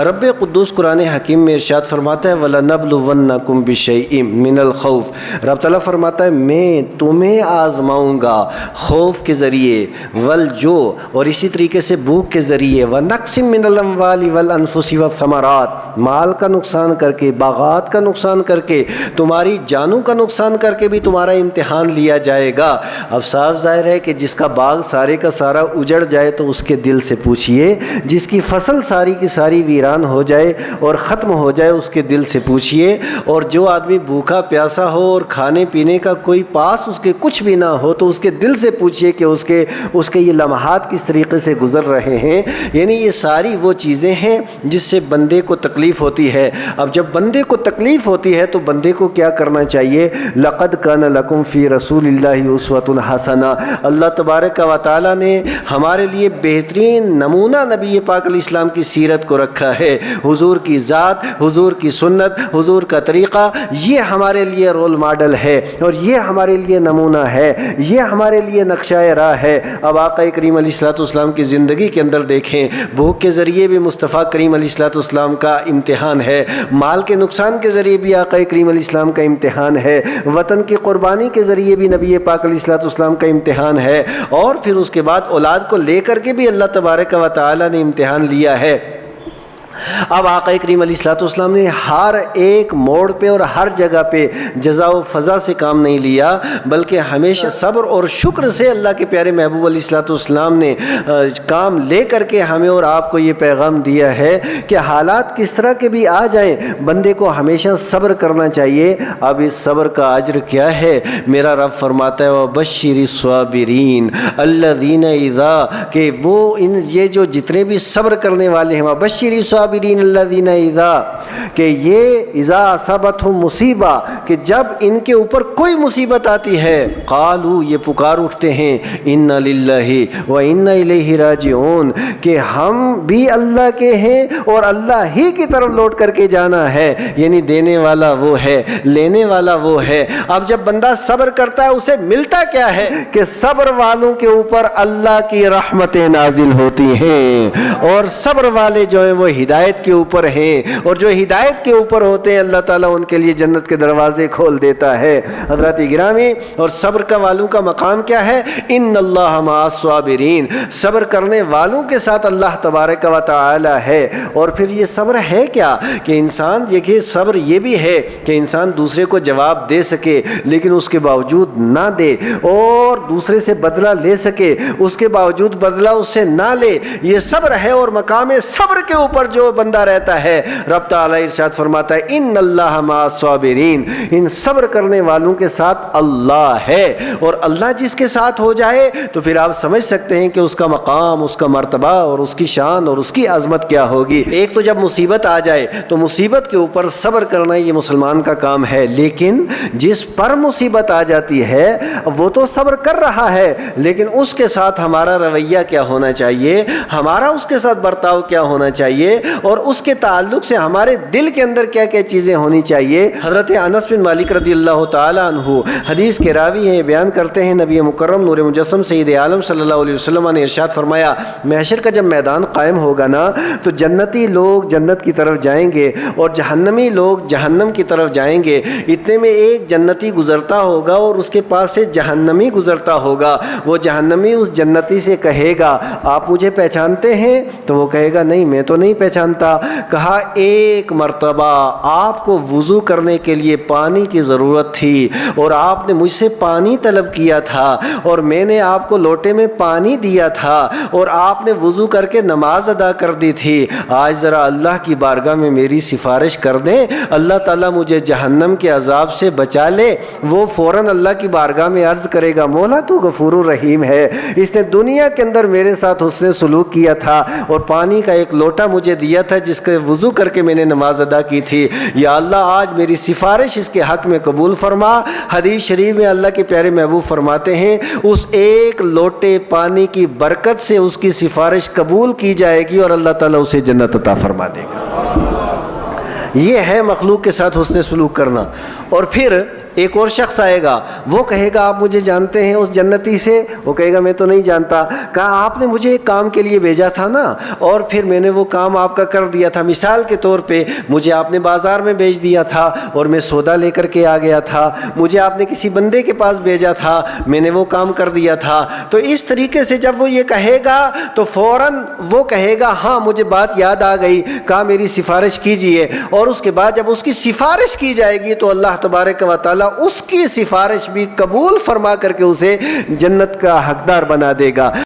رب قدوس قرآن حکیم میں ارشاد فرماتا ہے وَلَنَبْلُوَنَّكُمْ بِشَيْءٍ مِّنَ الْخَوْفِ، رب تعالیٰ فرماتا ہے میں تمہیں آزماؤں گا خوف کے ذریعے، والجو، اور اسی طریقے سے بھوک کے ذریعے، وَنَقْصٍ مِّنَ الْأَمْوَالِ وَالْأَنفُسِ وَالثَّمَرَاتِ، مال کا نقصان کر کے، باغات کا نقصان کر کے، تمہاری جانوں کا نقصان کر کے بھی تمہارا امتحان لیا جائے گا۔ اب صاف ظاہر ہے کہ جس کا باغ سارے کا سارا اجڑ جائے تو اس کے دل سے پوچھئے، جس کی فصل ساری کی ساری ویران ہو جائے اور ختم ہو جائے اس کے دل سے پوچھئے، اور جو آدمی بھوکا پیاسا ہو اور کھانے پینے کا کوئی پاس اس کے کچھ بھی نہ ہو تو اس کے دل سے پوچھئے کہ اس کے یہ لمحات کس طریقے سے گزر رہے ہیں۔ یعنی یہ ساری وہ چیزیں ہیں جس سے بندے کو تکلیف ہوتی ہے۔ اب جب بندے کو تکلیف ہوتی ہے تو بندے کو کیا کرنا چاہیے؟ لَقَدْ كَانَ لَكُمْ فِي رَسُولِ اللَّهِ أُسْوَةٌ حَسَنَةٌ، اللہ تبارک و تعالیٰ نے ہمارے لیے بہترین نمونہ نبی پاک علیہ السلام کی سیرت کو رکھا ہے۔ حضور کی ذات، حضور کی سنت، حضور کا طریقہ، یہ ہمارے لیے رول ماڈل ہے اور یہ ہمارے لیے نمونہ ہے، یہ ہمارے لیے نقشہ راہ ہے۔ اب آقا کریم علیہ السلام کی زندگی کے اندر دیکھیں، بھوک کے ذریعے بھی مصطفیٰ کریم علیہ السلام کا امتحان ہے، مال کے نقصان کے ذریعے بھی آقا کریم علیہ السلام کا امتحان ہے، وطن کی قربانی کے ذریعے بھی نبی پاک علیہ السلام کا امتحان ہے، اور پھر اس کے بعد اولاد کو لے کر کے بھی اللہ تبارک و تعالی نے امتحان لیا ہے۔ اب آقا کریم علیہ السلام نے ہر ایک موڑ پہ اور ہر جگہ پہ جزا و فضا سے کام نہیں لیا، بلکہ ہمیشہ صبر اور شکر سے اللہ کے پیارے محبوب علیہ السلام نے کام لے کر کے ہمیں اور آپ کو یہ پیغام دیا ہے کہ حالات کس طرح کے بھی آ جائیں بندے کو ہمیشہ صبر کرنا چاہیے۔ اب اس صبر کا اجر کیا ہے؟ میرا رب فرماتا ہے وَبَشِّرِ الصَّابِرِينَ الَّذِينَ اِذَا، کہ وہ یہ جو جتنے بھی صبر کرنے والے ہیں، وَبَشِّرِ الصَّابِرِينَ الذین اذا، کہ یہ اذا اصابتہم مصیبہ، کہ جب ان کے اوپر کوئی مصیبت آتی ہے، قالوا، یہ پکار اٹھتے ہیں، انا للہ و انا الیہ راجعون، کہ ہم بھی اللہ کے ہیں اور اللہ ہی کی طرف لوٹ کر کے جانا ہے۔ یعنی دینے والا وہ ہے، لینے والا وہ ہے۔ اب جب بندہ صبر کرتا ہے اسے ملتا کیا ہے؟ کہ صبر والوں کے اوپر اللہ کی رحمتیں نازل ہوتی ہیں، اور صبر والے جو ہیں وہ ہدایت کے اوپر ہیں، اور جو ہدایت کے اوپر ہوتے ہیں اللہ تعالیٰ ان کے لیے جنت کے دروازے کھول دیتا ہے۔ حضرات گرامی، اور صبر کا والوں کا مقام کیا ہے؟ ان اللہ مع الصابرین، صبر کرنے والوں کے ساتھ اللہ تبارک و تعالی ہے۔ اور پھر یہ صبر ہے کیا؟ کہ انسان دیکھیے، صبر یہ بھی ہے کہ انسان دوسرے کو جواب دے سکے لیکن اس کے باوجود نہ دے، اور دوسرے سے بدلہ لے سکے اس کے باوجود بدلہ اس سے نہ لے، یہ صبر ہے۔ اور مقام صبر کے اوپر جو بندہ رہتا ہے، رب تعالیٰ ارشاد فرماتا ہے ان اللہ مع الصابرین، ان صبر کرنے والوں کے ساتھ اللہ ہے۔ اور اللہ جس کے ساتھ ہو جائے تو پھر آپ سمجھ سکتے ہیں کہ اس کا مقام، اس کا مرتبہ اور اس کی شان اور اس کی عظمت کیا ہوگی۔ ایک تو جب مصیبت آ جائے تو مصیبت کے اوپر صبر کرنا یہ مسلمان کا کام ہے، لیکن جس پر مصیبت آ جاتی ہے وہ تو صبر کر رہا ہے، لیکن اس کے ساتھ ہمارا رویہ کیا ہونا چاہیے، ہمارا اس کے ساتھ برتاؤ کیا ہونا چاہیے، اور اس کے تعلق سے ہمارے دل کے اندر کیا کیا چیزیں ہونی چاہیے۔ حضرت انس بن مالک رضی اللہ تعالی عنہ حدیث کے راوی ہیں، بیان کرتے ہیں نبی مکرم نور مجسم سید عالم صلی اللہ علیہ وسلم نے ارشاد فرمایا، محشر کا جب میدان قائم ہوگا نا تو جنتی لوگ جنت کی طرف جائیں گے اور جہنمی لوگ جہنم کی طرف جائیں گے۔ اتنے میں ایک جنتی گزرتا ہوگا اور اس کے پاس سے جہنمی گزرتا ہوگا، وہ جہنمی اس جنتی سے کہے گا آپ مجھے پہچانتے ہیں؟ تو وہ کہے گا نہیں میں تو نہیں پہچانتا۔ کہا ایک مرتبہ آپ کو وضو کرنے کے لیے پانی کی ضرورت تھی اور آپ نے مجھ سے پانی طلب کیا تھا اور میں نے آپ کو لوٹے میں پانی دیا تھا اور آپ نے وضو کر کے نماز ادا کر دی تھی، آج ذرا اللہ کی بارگاہ میں میری سفارش کر دیں، اللہ تعالیٰ مجھے جہنم کے عذاب سے بچا لے۔ وہ فوراً اللہ کی بارگاہ میں عرض کرے گا مولا تو غفور الرحیم ہے، اس نے دنیا کے اندر میرے ساتھ حسن سلوک کیا تھا اور پانی کا ایک لوٹا مجھے دیا تھا جس کے وضو کر کے میں نے نماز ادا کی تھی، یا اللہ آج میری سفارش اس کے حق میں قبول فرما۔ حدیث شریف میں اللہ کے پیارے محبوب فرماتے ہیں اس ایک لوٹے پانی کی برکت سے اس کی سفارش قبول کی جائے گی اور اللہ تعالیٰ اسے جنت عطا فرما دے گا۔ یہ ہے مخلوق کے ساتھ حسن سلوک کرنا۔ اور پھر ایک اور شخص آئے گا، وہ کہے گا آپ مجھے جانتے ہیں اس جنتی سے؟ وہ کہے گا میں تو نہیں جانتا۔ کہا آپ نے مجھے ایک کام کے لیے بھیجا تھا نا، اور پھر میں نے وہ کام آپ کا کر دیا تھا۔ مثال کے طور پہ مجھے آپ نے بازار میں بھیج دیا تھا اور میں سودا لے کر کے آ گیا تھا، مجھے آپ نے کسی بندے کے پاس بھیجا تھا، میں نے وہ کام کر دیا تھا۔ تو اس طریقے سے جب وہ یہ کہے گا تو فوراً وہ کہے گا ہاں مجھے بات یاد آ گئی، کہا میری سفارش کیجئے، اور اس کے بعد جب اس کی سفارش کی جائے گی تو اللہ تبارک و تعالیٰ اس کی سفارش بھی قبول فرما کر کے اسے جنت کا حقدار بنا دے گا۔